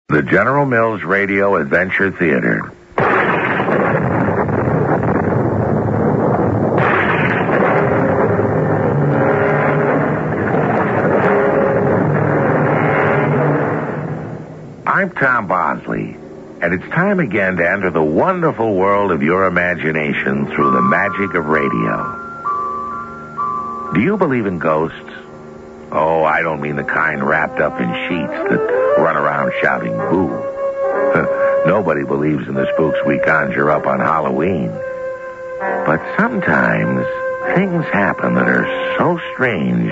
The General Mills Radio Adventure Theater. I'm Tom Bosley, and it's time again to enter the wonderful world of your imagination through the magic of radio. Do you believe in ghosts? Oh, I don't mean the kind wrapped up in sheets that run around shouting boo. Nobody believes in the spooks we conjure up on Halloween. But sometimes things happen that are so strange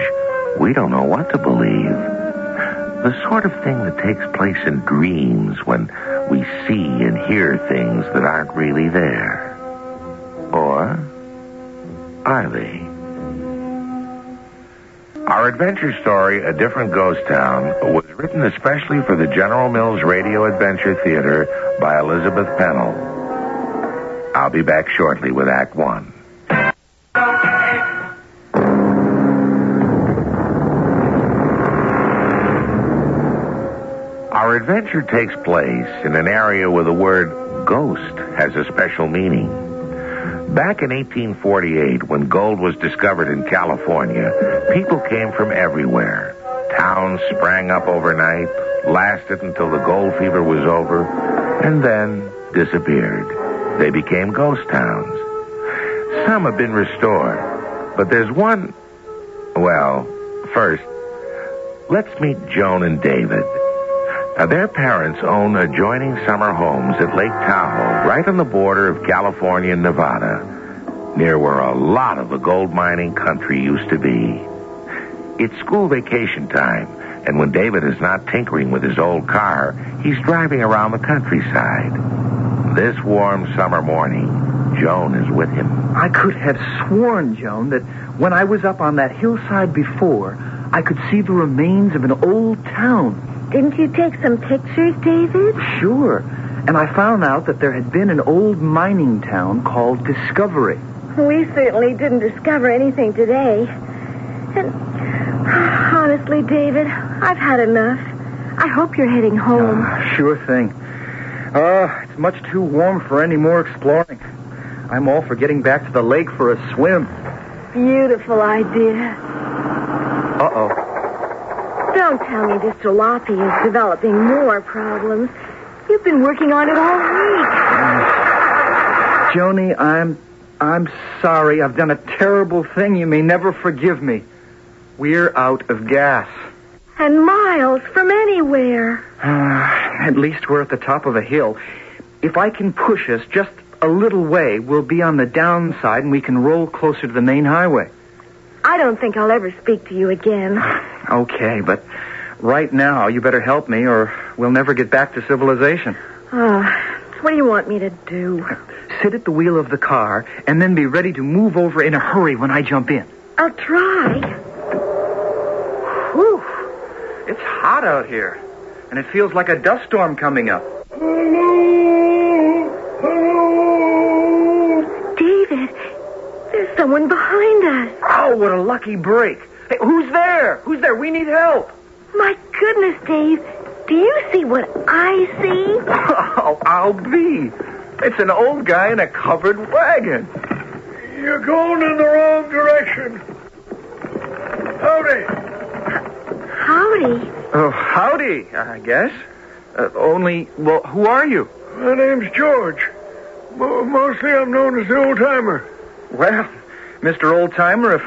we don't know what to believe. The sort of thing that takes place in dreams when we see and hear things that aren't really there. Or are they? Our adventure story, A Different Ghost Town, was written especially for the General Mills Radio Adventure Theater by Elizabeth Pennell. I'll be back shortly with Act One. Our adventure takes place in an area where the word ghost has a special meaning. Back in 1848, when gold was discovered in California, people came from everywhere. Towns sprang up overnight, lasted until the gold fever was over, and then disappeared. They became ghost towns. Some have been restored, but there's one... Well, first, let's meet Joan and David. Now, their parents own adjoining summer homes at Lake Tahoe, right on the border of California and Nevada, near where a lot of the gold mining country used to be. It's school vacation time, and when David is not tinkering with his old car, he's driving around the countryside. This warm summer morning, Joan is with him. I could have sworn, Joan, that when I was up on that hillside before, I could see the remains of an old town. Didn't you take some pictures, David? Sure. And I found out that there had been an old mining town called Discovery. We certainly didn't discover anything today. And honestly, David, I've had enough. I hope you're heading home. Sure thing. It's much too warm for any more exploring. I'm all for getting back to the lake for a swim. Beautiful idea. Uh-oh. Don't tell me this jalopy is developing more problems. You've been working on it all week. Joni, I'm sorry. I've done a terrible thing. You may never forgive me. We're out of gas. And miles from anywhere. At least we're at the top of a hill. If I can push us just a little way, we'll be on the downside and we can roll closer to the main highway. I don't think I'll ever speak to you again. Okay, but right now you better help me or we'll never get back to civilization. What do you want me to do? Sit at the wheel of the car and then be ready to move over in a hurry when I jump in. I'll try. Whew. It's hot out here, and it feels like a dust storm coming up. Hello? David, there's someone behind us. Oh, what a lucky break. Hey, who's there? Who's there? We need help. My goodness, Dave. Do you see what I see? Oh, I'll be. It's an old guy in a covered wagon. You're going in the wrong direction. Howdy. Howdy. Oh, howdy, I guess. Well, who are you? My name's George. Mostly I'm known as the old-timer. Well, Mr. Old-Timer,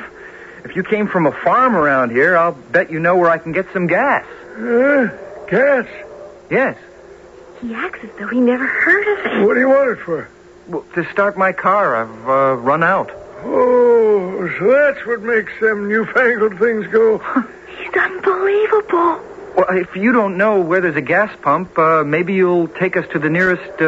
if you came from a farm around here, I'll bet you know where I can get some gas. Gas? Yes. He acts as though he never heard of it. What do you want it for? Well, to start my car. I've run out. Oh, so that's what makes them newfangled things go. He's unbelievable. Well, if you don't know where there's a gas pump, maybe you'll take us to the nearest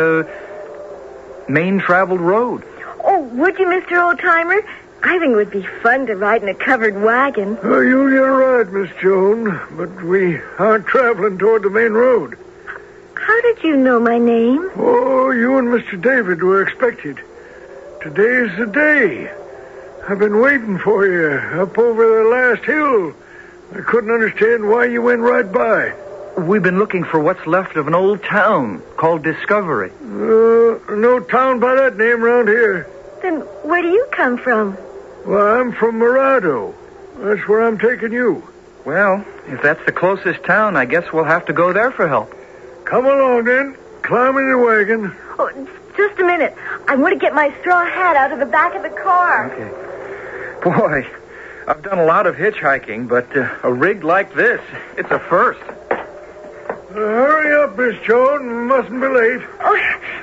main traveled road. Oh, would you, Mr. Old-Timer? I think it would be fun to ride in a covered wagon. Oh, you'll get a ride, Miss Joan, but we aren't traveling toward the main road. How did you know my name? Oh, you and Mr. David were expected. Today's the day. I've been waiting for you up over the last hill. I couldn't understand why you went right by. We've been looking for what's left of an old town called Discovery. No town by that name around here. Then where do you come from? Well, I'm from Morado. That's where I'm taking you. Well, if that's the closest town, I guess we'll have to go there for help. Come along, then. Climb in the wagon. Oh, just a minute. I want to get my straw hat out of the back of the car. Okay. Boy, I've done a lot of hitchhiking, but a rig like this, it's a first. Hurry up, Miss Joan. We mustn't be late. Oh,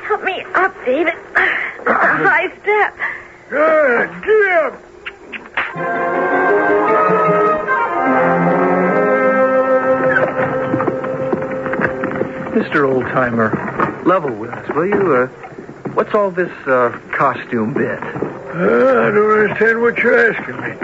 help me up, David. That's a high step. Good. Get up. Mr. Oldtimer, level with us, will you? What's all this costume bit? I don't understand what you're asking me.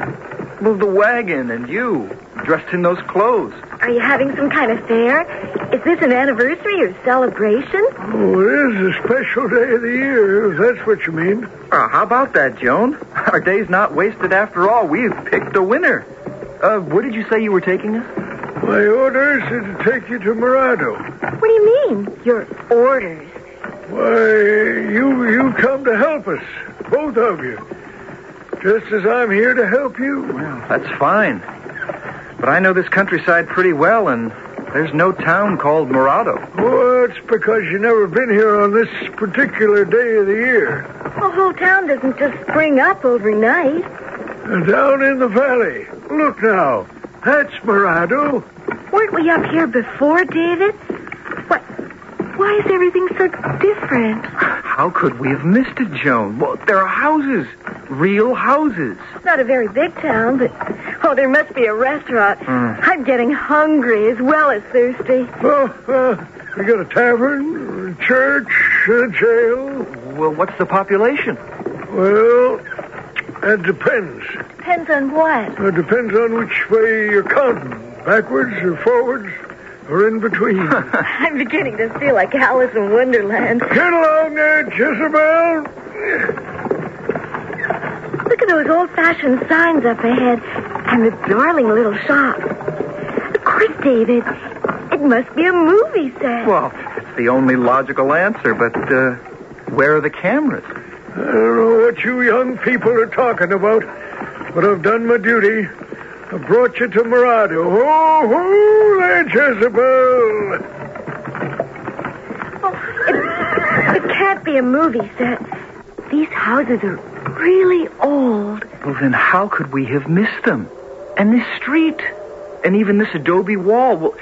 Well, the wagon and you, dressed in those clothes. Are you having some kind of fair? Is this an anniversary or celebration? Oh, it is a special day of the year, if that's what you mean. How about that, Joan? Our day's not wasted after all. We've picked a winner. Where did you say you were taking us? My orders are to take you to Morado. What do you mean, your orders? Why, you come to help us, both of you. Just as I'm here to help you. Well, that's fine. But I know this countryside pretty well, and there's no town called Morado. Oh, it's because you've never been here on this particular day of the year. The whole town doesn't just spring up overnight. Down in the valley. Look now. That's Morado. Weren't we up here before, David? Why is everything so different? How could we have missed it, Joan? Well, there are houses. Real houses. It's not a very big town, but... Oh, there must be a restaurant. I'm getting hungry as well as thirsty. Oh, we got a tavern, a church, a jail. Well, what's the population? Well, that depends. Depends on what? It depends on which way you're counting. Backwards or forwards or in between. I'm beginning to feel like Alice in Wonderland. Get along there, Jezebel. Look at those old-fashioned signs up ahead and the darling little shop. Of course, David, it must be a movie set. Well, it's the only logical answer, but where are the cameras? I don't know what you young people are talking about, but I've done my duty. I brought you to Morado. Oh, there, Jezebel. Oh, it can't be a movie set. These houses are really old. Well, then how could we have missed them? And this street, and even this adobe wall, well,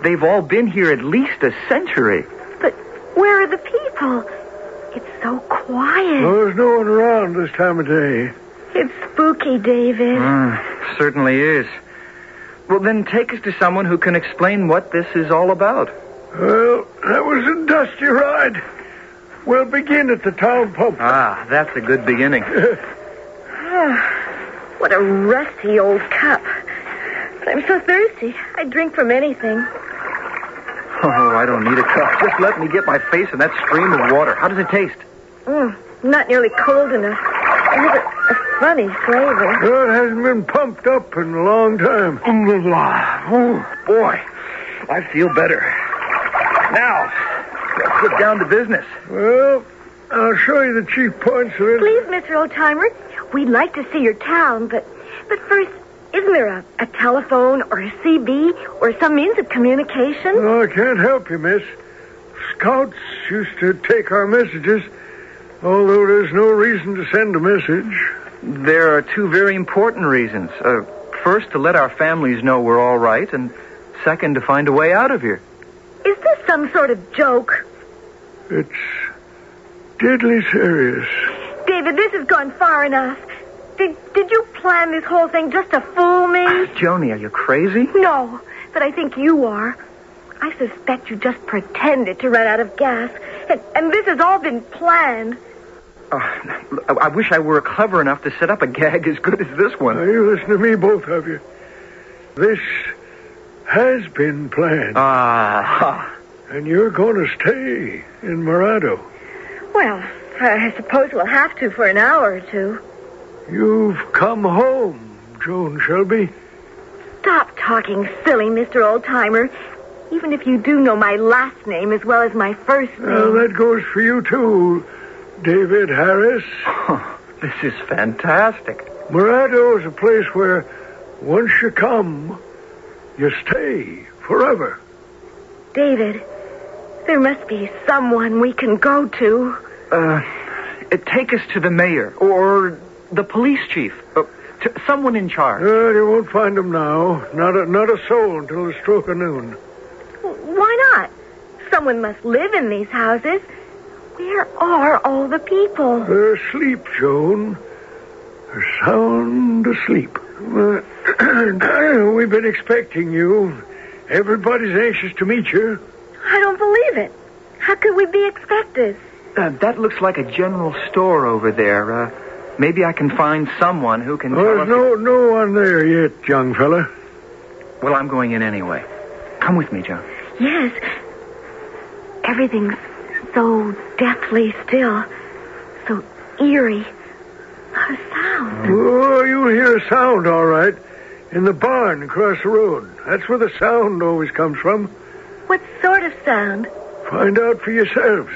they've all been here at least a century. But where are the people? It's so quiet. Well, there's no one around this time of day. It's spooky, David. Certainly is. Well, then take us to someone who can explain what this is all about. Well, that was a dusty ride. We'll begin at the town pump. That's a good beginning. What a rusty old cup. But I'm so thirsty. I'd drink from anything. Oh, I don't need a cup. Just let me get my face in that stream of water. How does it taste? Not nearly cold enough. It has a funny flavor. Well, it hasn't been pumped up in a long time. Oh, boy. I feel better. Now, let's get down to business. Well, I'll show you the chief points of it. Please, Mr. Oldtimer, we'd like to see your town, but first, isn't there a telephone or a CB or some means of communication? Oh, I can't help you, miss. Scouts used to take our messages, although there's no reason to send a message. There are two very important reasons. First, to let our families know we're all right, and second, to find a way out of here. Is this some sort of joke? It's deadly serious. David, this has gone far enough. Did you plan this whole thing just to fool me? Joni, are you crazy? No, but I think you are. I suspect you just pretended to run out of gas, and this has all been planned. I wish I were clever enough to set up a gag as good as this one. Now, you listen to me, both of you. This has been planned. And you're going to stay in Morado. Well, I suppose we'll have to for an hour or two. You've come home, Joan Shelby. Stop talking silly, Mr. Oldtimer. Even if you do know my last name as well as my first name. Well, that goes for you, too, David Harris. Oh, this is fantastic. Morado is a place where once you come, you stay forever. David, there must be someone we can go to. Take us to the mayor or the police chief. To someone in charge. You won't find him now. Not a soul until the stroke of noon. Why not? Someone must live in these houses. Where are all the people? They're asleep, Joan. They're sound asleep. We've been expecting you. Everybody's anxious to meet you. I don't believe it. How could we be expected? That looks like a general store over there. Maybe I can find someone who can tell us... No one there yet, young fella. Well, I'm going in anyway. Come with me, John. Yes. Everything's so deathly still. So eerie. Not a sound. Oh, you'll hear a sound, all right. In the barn across the road. That's where the sound always comes from. What sort of sound? Find out for yourselves.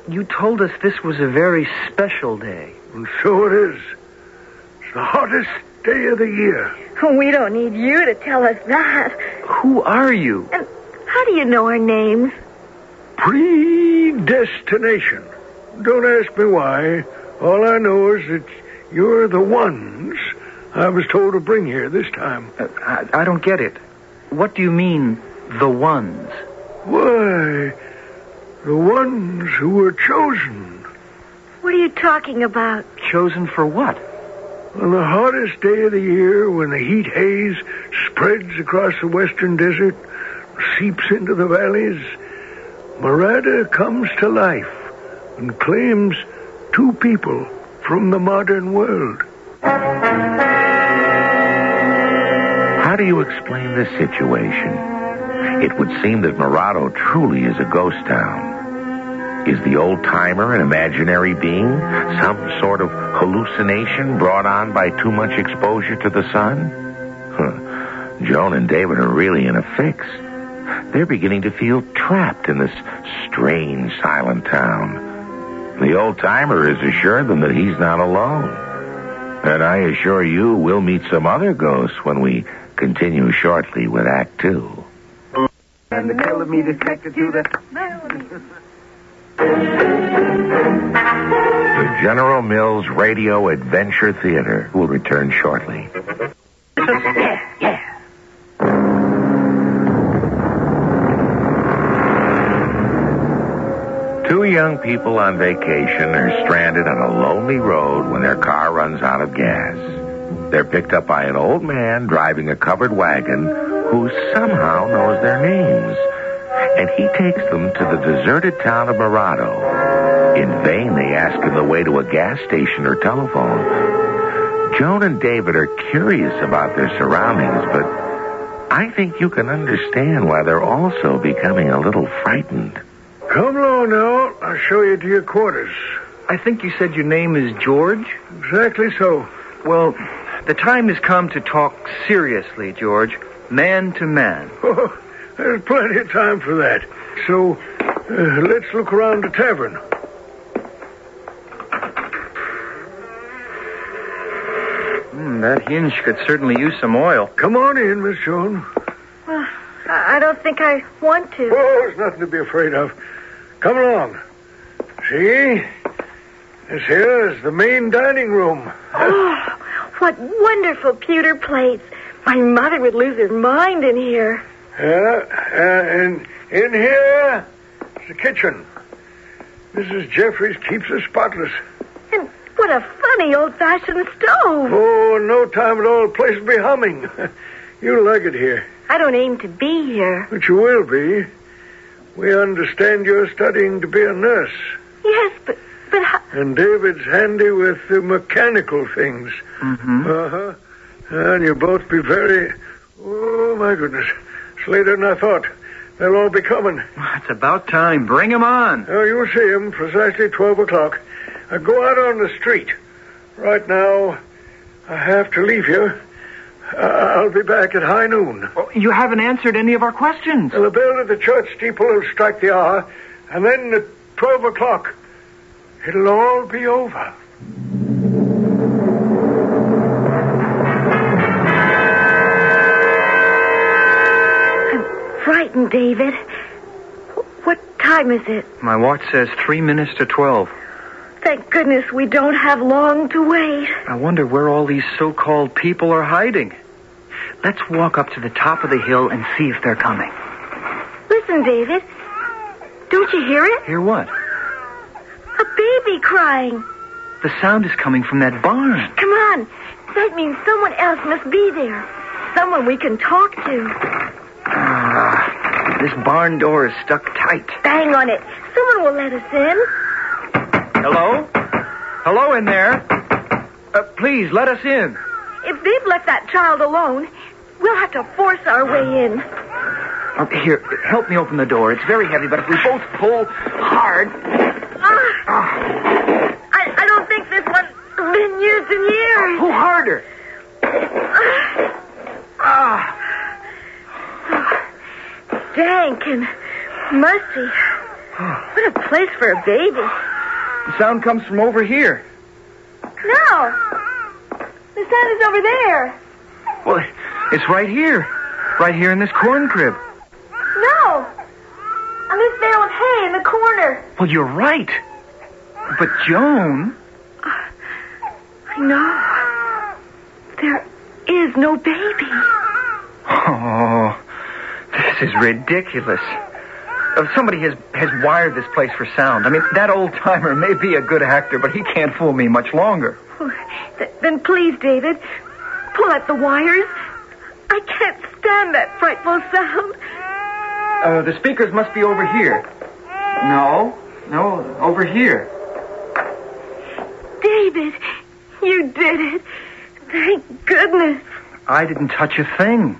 You told us this was a very special day. And so it is. It's the hottest day of the year. We don't need you to tell us that. Who are you? And how do you know our names? Predestination. Don't ask me why. All I know is that you're the ones I was told to bring here this time. I don't get it. What do you mean, the ones? Why, the ones who were chosen. What are you talking about? Chosen for what? On the hottest day of the year, when the heat haze spreads across the western desert, seeps into the valleys, Morada comes to life and claims 2 people from the modern world. How do you explain this situation? It would seem that Morado truly is a ghost town. Is the old-timer an imaginary being? Some sort of hallucination brought on by too much exposure to the sun? Joan and David are really in a fix. They're beginning to feel trapped in this strange, silent town. The old-timer has assured them that he's not alone. And I assure you we'll meet some other ghosts when we continue shortly with Act 2. And the killer me detected to the... The General Mills Radio Adventure Theater will return shortly. Yeah. Two young people on vacation are stranded on a lonely road when their car runs out of gas. They're picked up by an old man driving a covered wagon who somehow knows their names. And he takes them to the deserted town of Morado. In vain, they ask him the way to a gas station or telephone. Joan and David are curious about their surroundings, but I think you can understand why they're also becoming a little frightened. Come along now. I'll show you to your quarters. I think you said your name is George? Exactly so. Well, the time has come to talk seriously, George. Man to man. Oh, there's plenty of time for that. So, let's look around the tavern. That hinge could certainly use some oil. Come on in, Miss Joan. Well, I don't think I want to. Oh, there's nothing to be afraid of. Come along. See? This here is the main dining room. Oh, what wonderful pewter plates. My mother would lose her mind in here. And in here is the kitchen. Mrs. Jeffries keeps it spotless. And what a funny old-fashioned stove. Oh, in no time at all, the place will be humming. You'll like it here. I don't aim to be here. But you will be. We understand you're studying to be a nurse. Yes, but how... And David's handy with the mechanical things. Mm-hmm. Uh-huh. And you'll both be very... Oh, my goodness. It's later than I thought. They'll all be coming. It's about time. Bring 'em on. Oh, you'll see them precisely 12 o'clock. Go out on the street. Right now, I have to leave you. I'll be back at high noon. Oh, you haven't answered any of our questions. The bell at the church steeple will strike the hour, and then at 12 o'clock, it'll all be over. I'm frightened, David. What time is it? My watch says 3 minutes to 12. Thank goodness we don't have long to wait. I wonder where all these so-called people are hiding. Let's walk up to the top of the hill and see if they're coming. Listen, David. Don't you hear it? Hear what? A baby crying. The sound is coming from that barn. Come on. That means someone else must be there. Someone we can talk to. This barn door is stuck tight. Bang on it. Someone will let us in. Hello? Hello in there. Please, let us in. If they've left that child alone, we'll have to force our way in. Here, help me open the door. It's very heavy, but if we both pull hard... I don't think this one's been used in years. Pull harder. Dank and musty. What a place for a baby. The sound comes from over here. No. The sound is over there. Well, it's right here. Right here in this corn crib. No. On this bale of hay in the corner. Well, you're right. But Joan... I know. There is no baby. Oh, this is ridiculous. Somebody has wired this place for sound. I mean, that old-timer may be a good actor, but he can't fool me much longer. Then please, David, pull at the wires. I can't stand that frightful sound. The speakers must be over here. No, over here. David, you did it. Thank goodness. I didn't touch a thing.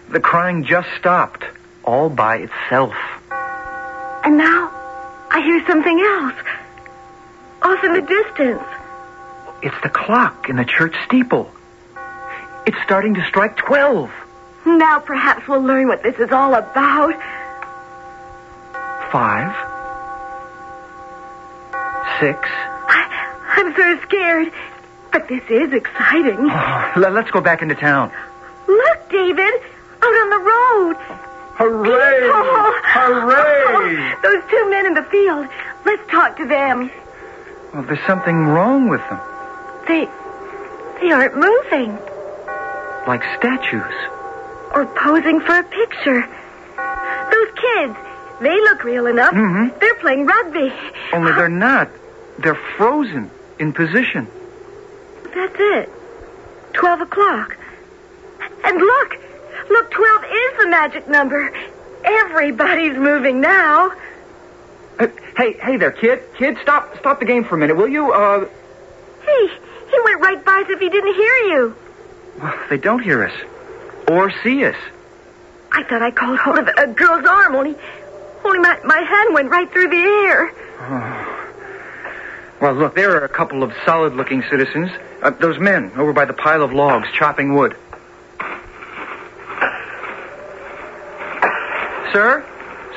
The crying just stopped, all by itself. And now I hear something else. Off in the distance. It's the clock in the church steeple. It's starting to strike 12. Now perhaps we'll learn what this is all about. 5, 6. I'm so scared. But this is exciting. Oh, let's go back into town. Look, David. Out on the road. Hooray! Hooray! Those two men in the field. Let's talk to them. Well, there's something wrong with them. They aren't moving. Like statues. Or posing for a picture. Those kids, they look real enough. Mm-hmm. They're playing rugby. Only they're not. They're frozen in position. That's it. 12 o'clock. And look, 12 is the magic number. Everybody's moving now. Hey there, kid. Kid, stop the game for a minute, will you? Hey, he went right by as if he didn't hear you. Well, they don't hear us. Or see us. I thought I called hold of a girl's arm, only my hand went right through the air. Oh. Well, look, there are a couple of solid-looking citizens. Those men over by the pile of logs chopping wood.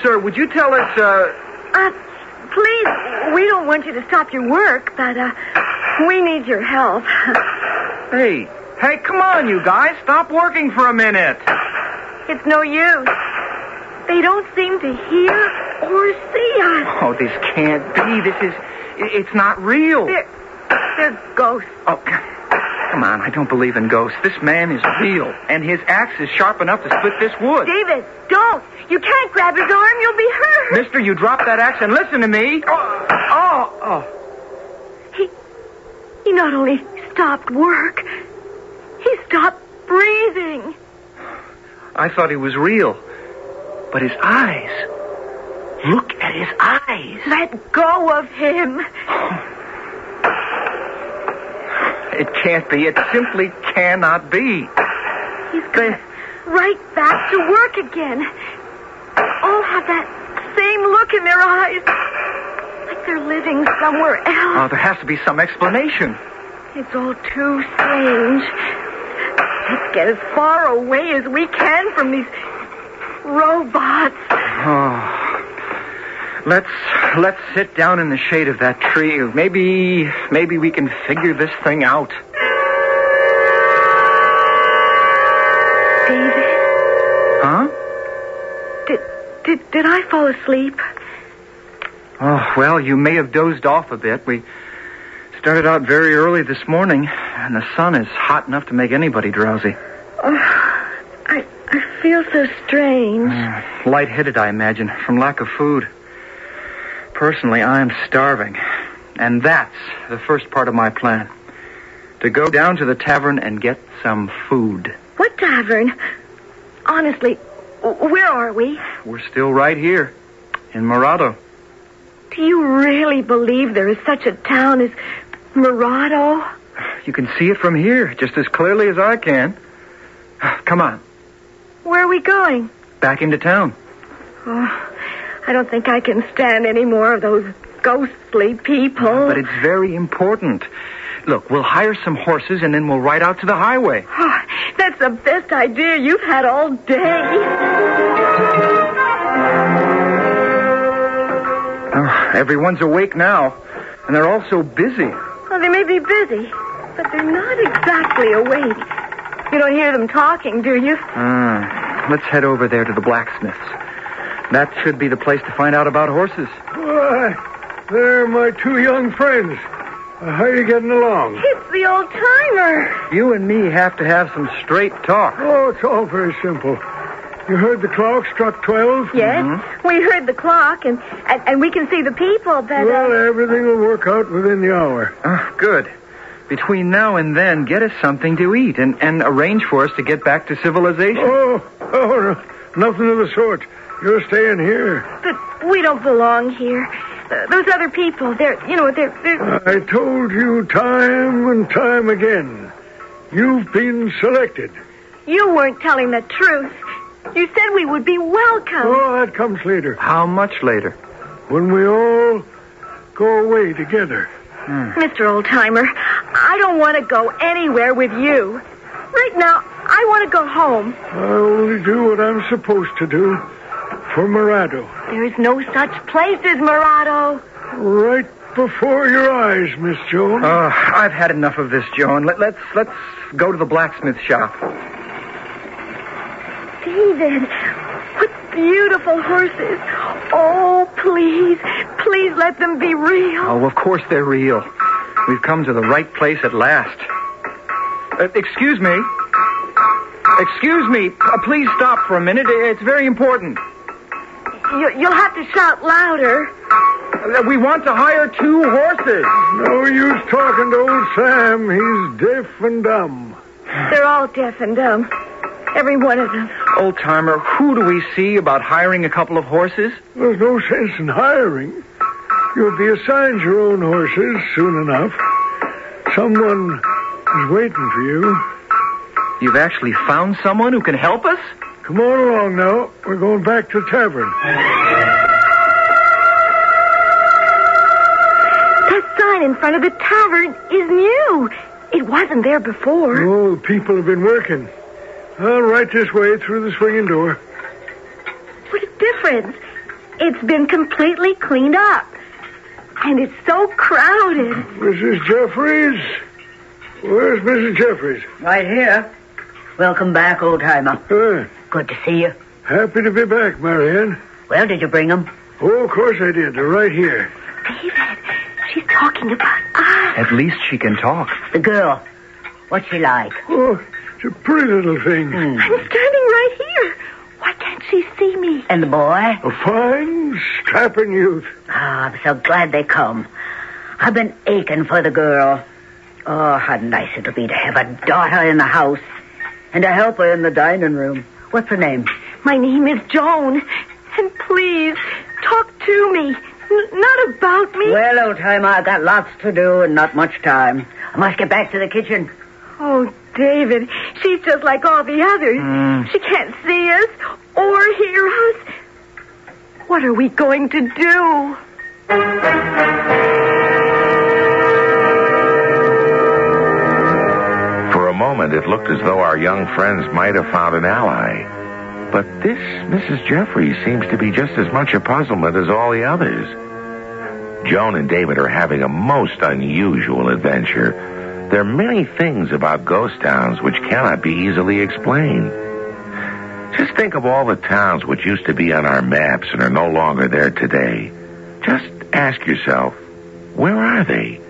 Sir, would you tell us, Please, we don't want you to stop your work, but, we need your help. Hey, come on, you guys. Stop working for a minute. It's no use. They don't seem to hear or see us. Oh, this can't be. It's not real. They're ghosts. Oh, come on. I don't believe in ghosts. This man is real, and his axe is sharp enough to split this wood. David, don't. You can't grab his arm. You'll be hurt. Mister, you drop that axe and listen to me. Oh. He not only stopped work, he stopped breathing. I thought he was real. But his eyes. Look at his eyes. Let go of him. It can't be. It simply cannot be. He's going right back to work again. All have that same look in their eyes. Like they're living somewhere else. Oh, there has to be some explanation. It's all too strange. Let's get as far away as we can from these robots. Oh. Let's sit down in the shade of that tree. Maybe we can figure this thing out. David? Huh? Did I fall asleep? Oh, well, you may have dozed off a bit. We started out very early this morning, and the sun is hot enough to make anybody drowsy. Oh, I feel so strange. Lightheaded, I imagine, from lack of food. Personally, I am starving. And that's the first part of my plan. To go down to the tavern and get some food. What tavern? Honestly, where are we? We're still right here, in Morado. Do you really believe there is such a town as Morado? You can see it from here, just as clearly as I can. Come on. Where are we going? Back into town. Oh, I don't think I can stand any more of those ghostly people. But it's very important. Look, we'll hire some horses and then we'll ride out to the highway. Oh, that's the best idea you've had all day. Oh, everyone's awake now, and they're all so busy. Well, they may be busy, but they're not exactly awake. You don't hear them talking, do you? Let's head over there to the blacksmith's. That should be the place to find out about horses. Why, they're my two young friends. How are you getting along? It's the old-timer. You and me have to have some straight talk. Oh, it's all very simple. You heard the clock struck 12? Yes, we heard the clock, and we can see the people, but... Well, everything will work out within the hour. Good. Between now and then, get us something to eat and arrange for us to get back to civilization. Oh, no, nothing of the sort. You're staying here. But we don't belong here. Those other people, they're... I told you time and time again. You've been selected. You weren't telling the truth. You said we would be welcome. Oh, that comes later. How much later? When we all go away together. Mr. Oldtimer, I don't want to go anywhere with you. Right now, I want to go home. I only do what I'm supposed to do for Morado. There is no such place as Morado. Right before your eyes, Miss Joan. I've had enough of this, Joan. Let's go to the blacksmith shop. David, what beautiful horses. Oh, please let them be real. Oh, of course they're real. We've come to the right place at last. Excuse me. Please stop for a minute. It's very important. You'll have to shout louder. We want to hire 2 horses. No use talking to old Sam. He's deaf and dumb. They're all deaf and dumb. Every one of them. Old-timer, who do we see about hiring a couple of horses? There's no sense in hiring. You'll be assigned your own horses soon enough. Someone is waiting for you. You've actually found someone who can help us? Come on along now. We're going back to the tavern. That sign in front of the tavern is new. It wasn't there before. Oh, people have been working. Right this way through the swinging door. What a difference. It's been completely cleaned up. And it's so crowded. Mrs. Jeffries? Where's Mrs. Jeffries? Right here. Welcome back, old-timer. Good to see you. Happy to be back, Marianne. Well, did you bring them? Oh, of course I did. They're right here. David, she's talking about us. At least she can talk. The girl. What's she like? Oh, it's a pretty little thing. I'm standing right here. Why can't she see me? And the boy? A fine, strapping youth. I'm so glad they come. I've been aching for the girl. Oh, how nice it'll be to have a daughter in the house and a helper in the dining room. What's her name? My name is Joan. And please, talk to me. Not about me. Well, old-timer, I've got lots to do and not much time. I must get back to the kitchen. Oh, David, she's just like all the others. She can't see us or hear us. What are we going to do? For a moment, moment, it looked as though our young friends might have found an ally. But this Mrs. Jeffries seems to be just as much a puzzlement as all the others. Joan and David are having a most unusual adventure. There are many things about ghost towns which cannot be easily explained. Just think of all the towns which used to be on our maps and are no longer there today. Just ask yourself, where are they?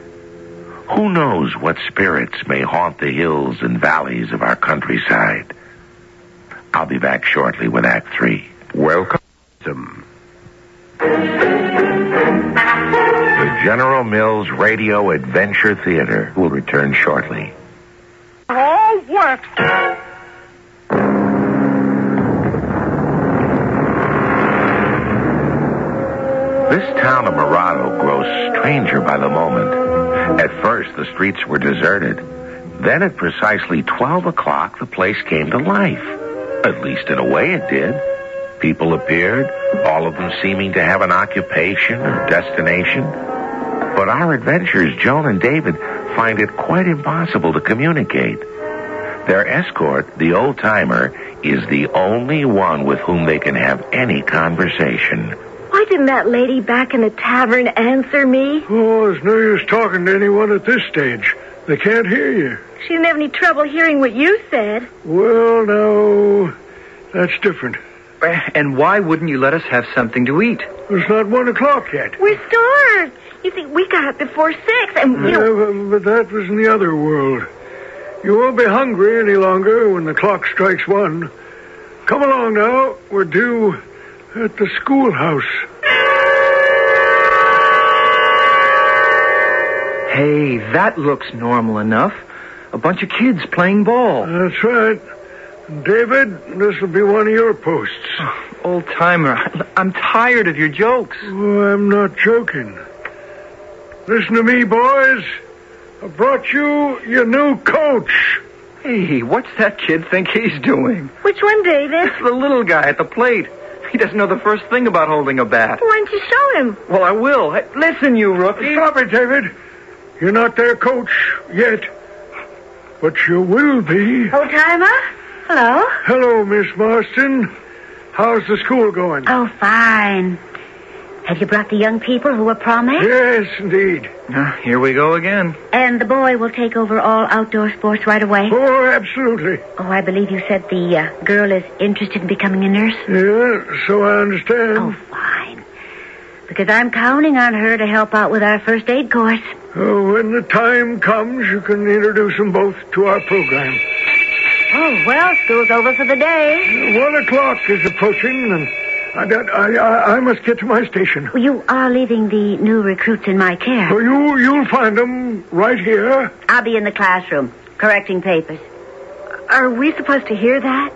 Who knows what spirits may haunt the hills and valleys of our countryside? I'll be back shortly with Act 3. Welcome. The General Mills Radio Adventure Theater will return shortly. All what? This town of Morado grows stranger by the moment. At first, the streets were deserted. Then at precisely 12 o'clock, the place came to life. At least in a way it did. People appeared, all of them seeming to have an occupation or destination. But our adventurers, Joan and David, find it quite impossible to communicate. Their escort, the old-timer, is the only one with whom they can have any conversation. Why didn't that lady back in the tavern answer me? Oh, there's no use talking to anyone at this stage. They can't hear you. She didn't have any trouble hearing what you said. Well, now, that's different. And why wouldn't you let us have something to eat? It's not 1 o'clock yet. We're starved. You see, we got up before 6, and, But that was in the other world. You won't be hungry any longer when the clock strikes 1. Come along now. We're due at the schoolhouse. Hey, that looks normal enough. A bunch of kids playing ball. That's right. David, this will be one of your posts. Oh, old-timer, I'm tired of your jokes. Oh, I'm not joking. Listen to me, boys. I brought you your new coach. Hey, what's that kid think he's doing? Which one, David? It's the little guy at the plate. He doesn't know the first thing about holding a bat. Why don't you show him? Well, I will. Hey, listen, you rookie. Stop it, David. You're not their coach yet. But you will be. Old-timer? Hello? Hello, Miss Marston. How's the school going? Oh, fine. Have you brought the young people who were promised? Yes, indeed. Here we go again. And the boy will take over all outdoor sports right away? Oh, absolutely. Oh, I believe you said the girl is interested in becoming a nurse? Yeah, so I understand. Oh, fine. Because I'm counting on her to help out with our first aid course. Oh, when the time comes, you can introduce them both to our program. Oh, well, school's over for the day. 1 o'clock is approaching, and I must get to my station. Well, you are leaving the new recruits in my care. Oh, you'll find them right here. I'll be in the classroom, correcting papers. Are we supposed to hear that?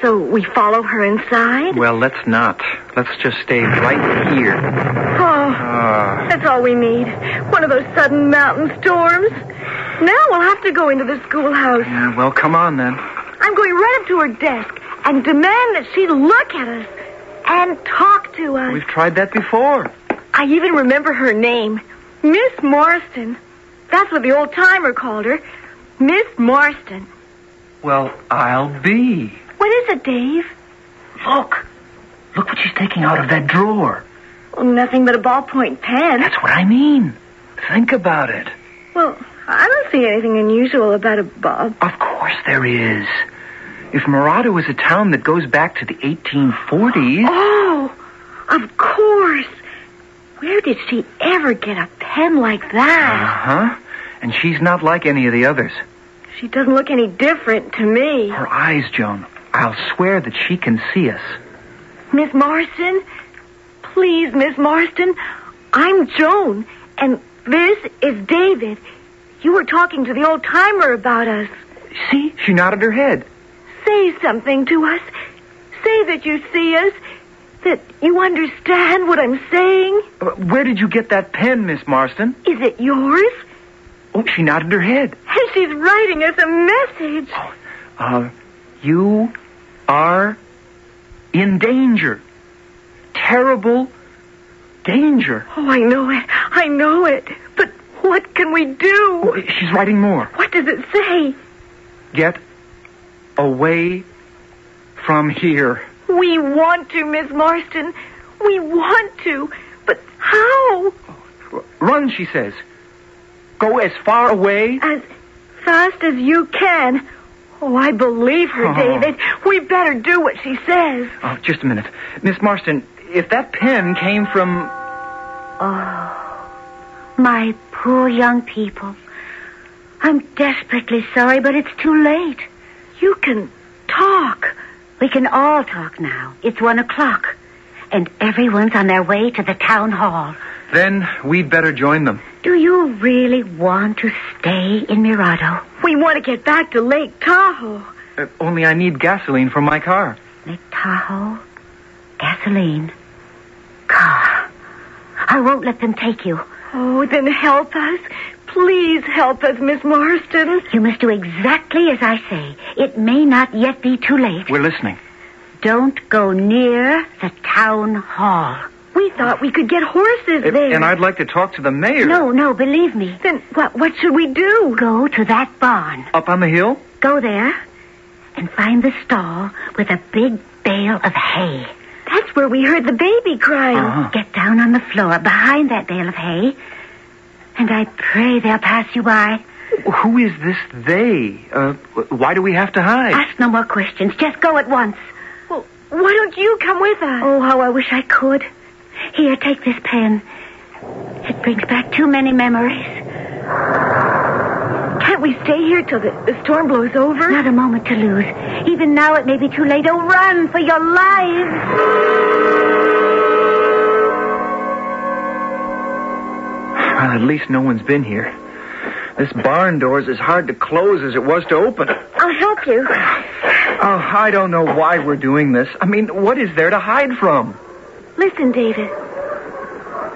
So we follow her inside? Well, let's not. Let's just stay right here. Oh, that's all we need. One of those sudden mountain storms. Now we'll have to go into the schoolhouse. Yeah, well, come on, then. I'm going right up to her desk and demand that she look at us and talk to us. We've tried that before. I even remember her name. Miss Marston. That's what the old-timer called her. Miss Marston. Well, I'll be. What is it, Dave? Look. Look what she's taking out of that drawer. Well, nothing but a ballpoint pen. That's what I mean. Think about it. Well, I don't see anything unusual about a ball. Of course there is. If Morado is a town that goes back to the 1840s... Oh, of course. Where did she ever get a pen like that? Uh-huh. And she's not like any of the others. She doesn't look any different to me. Her eyes, Joan. I'll swear that she can see us. Miss Marston? Please, Miss Marston. I'm Joan, and this is David. You were talking to the old-timer about us. See? She nodded her head. Say something to us. Say that you see us. That you understand what I'm saying. Where did you get that pen, Miss Marston? Is it yours? Oh, she nodded her head. And she's writing us a message. You are in danger. Terrible danger. Oh, I know it. I know it. But what can we do? Oh, she's writing more. What does it say? get away from here. We want to, Miss Marston. We want to. But how? Run, she says. Go as far away. As fast as you can. Oh, I believe her, David. We better do what she says. Oh, just a minute. Miss Marston, if that pen came from... Oh, my poor young people. I'm desperately sorry, but it's too late. You can talk. We can all talk now. It's 1:00, and everyone's on their way to the town hall. Then we'd better join them. Do you really want to stay in Mirado? We want to get back to Lake Tahoe. Only I need gasoline for my car. Lake Tahoe, gasoline, car. I won't let them take you. Oh, then help us. Please help us, Miss Marston. You must do exactly as I say. It may not yet be too late. We're listening. Don't go near the town hall. We thought we could get horses there. And I'd like to talk to the mayor. No, believe me. Then what should we do? Go to that barn. Up on the hill? Go there and find the stall with a big bale of hay. That's where we heard the baby crying. Uh-huh. Get down on the floor behind that bale of hay, and I pray they'll pass you by. Who is this they? Why do we have to hide? Ask no more questions. Just go at once. Well, why don't you come with us? Oh, how I wish I could. Here, take this pen. It brings back too many memories. Can't we stay here till the storm blows over? Not a moment to lose. Even now it may be too late. Oh, run for your lives. Well, at least no one's been here. This barn door is as hard to close as it was to open. I'll help you. Oh, I don't know why we're doing this. I mean, what is there to hide from? Listen, David.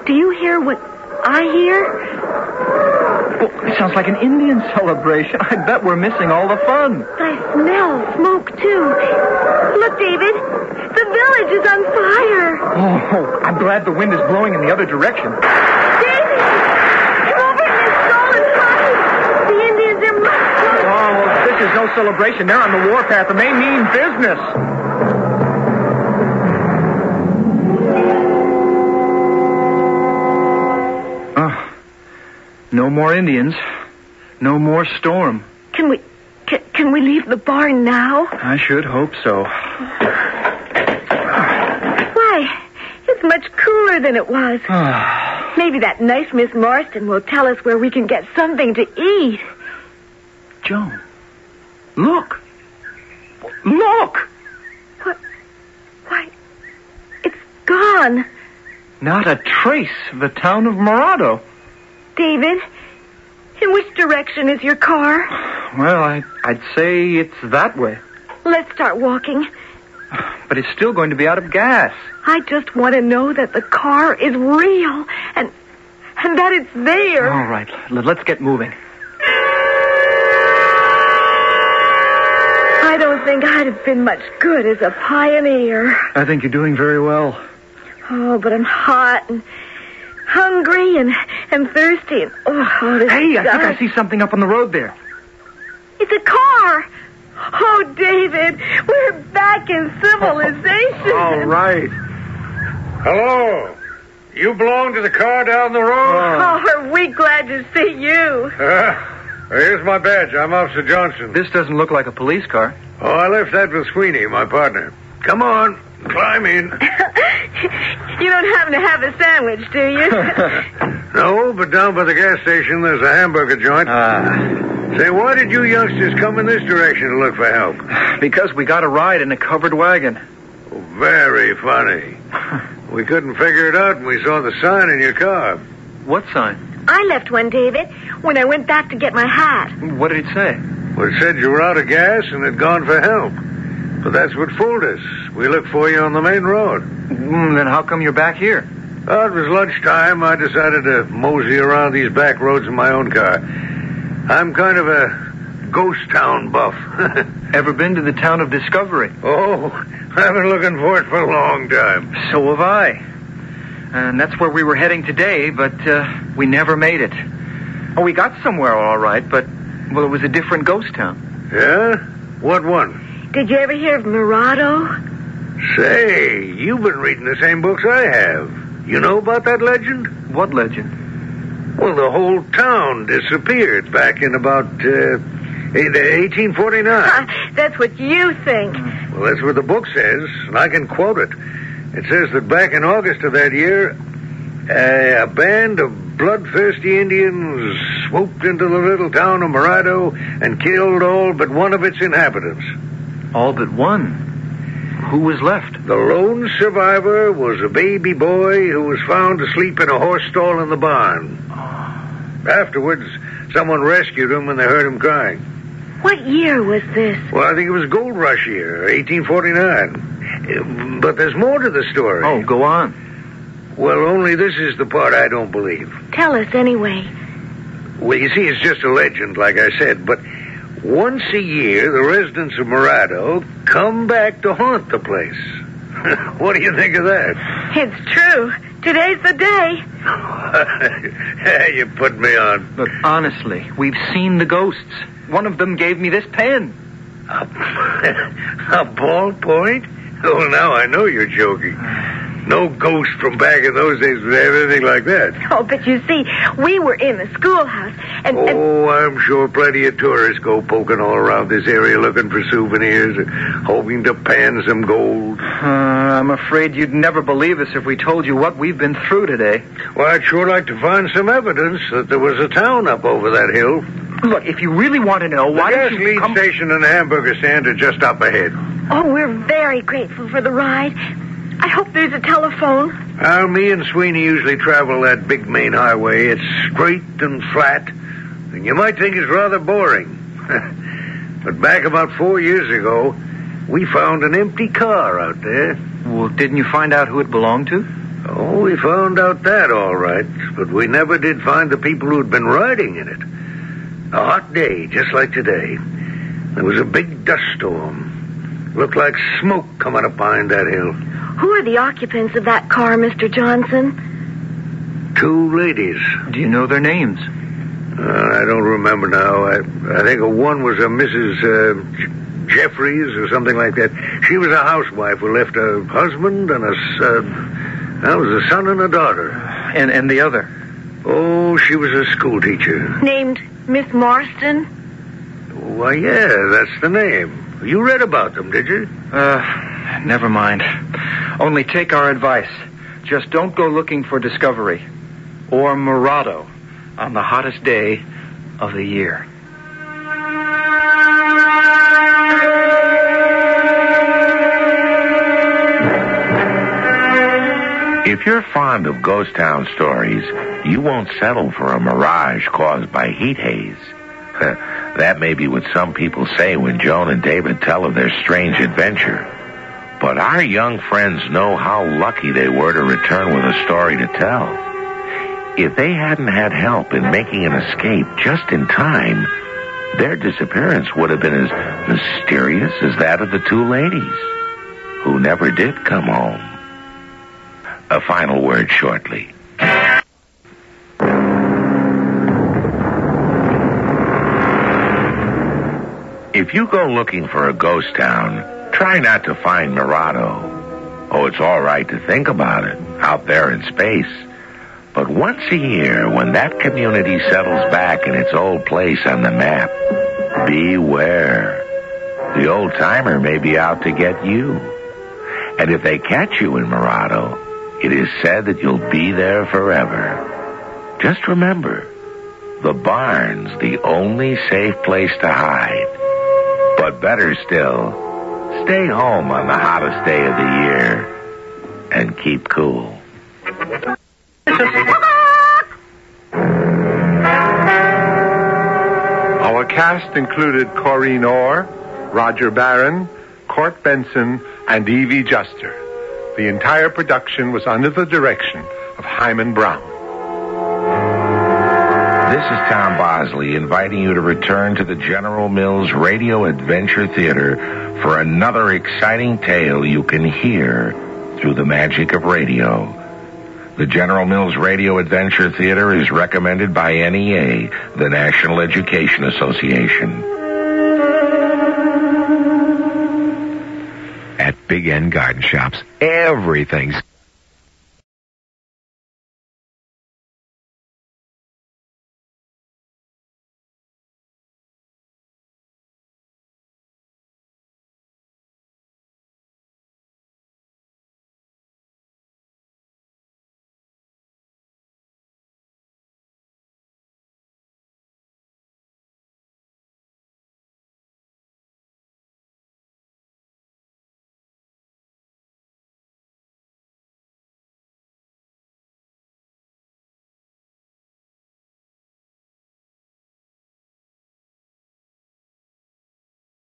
Do you hear what I hear? Well, it sounds like an Indian celebration. I bet we're missing all the fun. But I smell smoke, too. Look, David. The village is on fire. Oh, I'm glad the wind is blowing in the other direction. David! Come over in this stall and hide. The Indians are much closer. Oh, well, this is no celebration. They're on the warpath, and they mean business. No more Indians. No more storm. Can we leave the barn now? I should hope so. Why? It's much cooler than it was. Maybe that nice Miss Marston will tell us where we can get something to eat. Joan, look. Look! What? Why, it's gone. Not a trace of the town of Mirado. David, in which direction is your car? Well, I'd say it's that way. Let's start walking. But it's still going to be out of gas. I just want to know that the car is real and that it's there. All right, let's get moving. I don't think I'd have been much good as a pioneer. I think you're doing very well. Oh, but I'm hot and hungry and thirsty and this Hey, I stuff. think I see something up on the road there. It's a car. Oh, David, we're back in civilization. All right. Hello. You belong to the car down the road? Oh, are we glad to see you? Here's my badge. I'm Officer Johnson. This doesn't look like a police car. Oh, I left that with Sweeney, my partner. Come on, climb in. You don't happen to have a sandwich, do you? No, but down by the gas station, there's a hamburger joint. Say, why did you youngsters come in this direction to look for help? Because we got a ride in a covered wagon. Oh, very funny. We couldn't figure it out when we saw the sign in your car. What sign? I left one, David, when I went back to get my hat. What did it say? Well, it said you were out of gas and had gone for help. But that's what fooled us. We looked for you on the main road. Then how come you're back here? Well, it was lunchtime. I decided to mosey around these back roads in my own car. I'm kind of a ghost town buff. Ever been to the town of Discovery? Oh, I've been looking for it for a long time. So have I. And that's where we were heading today, but we never made it. Oh, we got somewhere all right, but, well, it was a different ghost town. Yeah? What one? Did you ever hear of Murado? Say, you've been reading the same books I have. You know about that legend? What legend? Well, the whole town disappeared back in about 1849. That's what you think. Well, that's what the book says, and I can quote it. It says that back in August of that year, a band of bloodthirsty Indians swooped into the little town of Murado and killed all but one of its inhabitants. All but one? Who was left? The lone survivor was a baby boy who was found asleep in a horse stall in the barn. Afterwards, someone rescued him when they heard him crying. What year was this? Well, I think it was Gold Rush year, 1849. But there's more to the story. Oh, go on. Well, only this is the part I don't believe. Tell us anyway. Well, you see, it's just a legend, like I said, but once a year, the residents of Murado come back to haunt the place. What do you think of that? It's true. Today's the day. You put me on. Look, honestly, we've seen the ghosts. One of them gave me this pen. A ballpoint? Oh, now I know you're joking. No ghost from back in those days would have anything like that. Oh, but you see, we were in the schoolhouse, and... Oh, I'm sure plenty of tourists go poking all around this area looking for souvenirs, hoping to pan some gold. I'm afraid you'd never believe us if we told you what we've been through today. Well, I'd sure like to find some evidence that there was a town up over that hill. Look, if you really want to know, why don't you come... The gasoline station and the hamburger stand are just up ahead. Oh, we're very grateful for the ride. I hope there's a telephone. Me and Sweeney usually travel that big main highway. It's straight and flat, and you might think it's rather boring. But back about 4 years ago, we found an empty car out there. Well, didn't you find out who it belonged to? Oh, we found out that, all right, but we never did find the people who'd been riding in it. A hot day, just like today. There was a big dust storm. Looked like smoke coming up behind that hill. Who are the occupants of that car, Mr. Johnson? 2 ladies. Do you know their names? I don't remember now. I think one was a Mrs. Jeffries or something like that. She was a housewife who left a husband and a son and a daughter. And the other? Oh, she was a school teacher. Named Miss Marston? Why, yeah, that's the name. You read about them, did you? Never mind. Only take our advice. Just don't go looking for Discovery or Murado on the hottest day of the year. If you're fond of ghost town stories, you won't settle for a mirage caused by heat haze. That may be what some people say when Joan and David tell of their strange adventure. But our young friends know how lucky they were to return with a story to tell. If they hadn't had help in making an escape just in time, their disappearance would have been as mysterious as that of the 2 ladies, who never did come home. A final word shortly. If you go looking for a ghost town, try not to find Murado. Oh, it's all right to think about it, out there in space. But once a year, when that community settles back in its old place on the map, beware. The old-timer may be out to get you. And if they catch you in Murado, it is said that you'll be there forever. Just remember, the barn's the only safe place to hide. But better still, stay home on the hottest day of the year and keep cool. Our cast included Corinne Orr, Roger Barron, Court Benson, and Evie Juster. The entire production was under the direction of Hyman Brown. This is Tom Bosley inviting you to return to the General Mills Radio Adventure Theater for another exciting tale you can hear through the magic of radio. The General Mills Radio Adventure Theater is recommended by NEA, the National Education Association. At Big N Garden Shops, everything's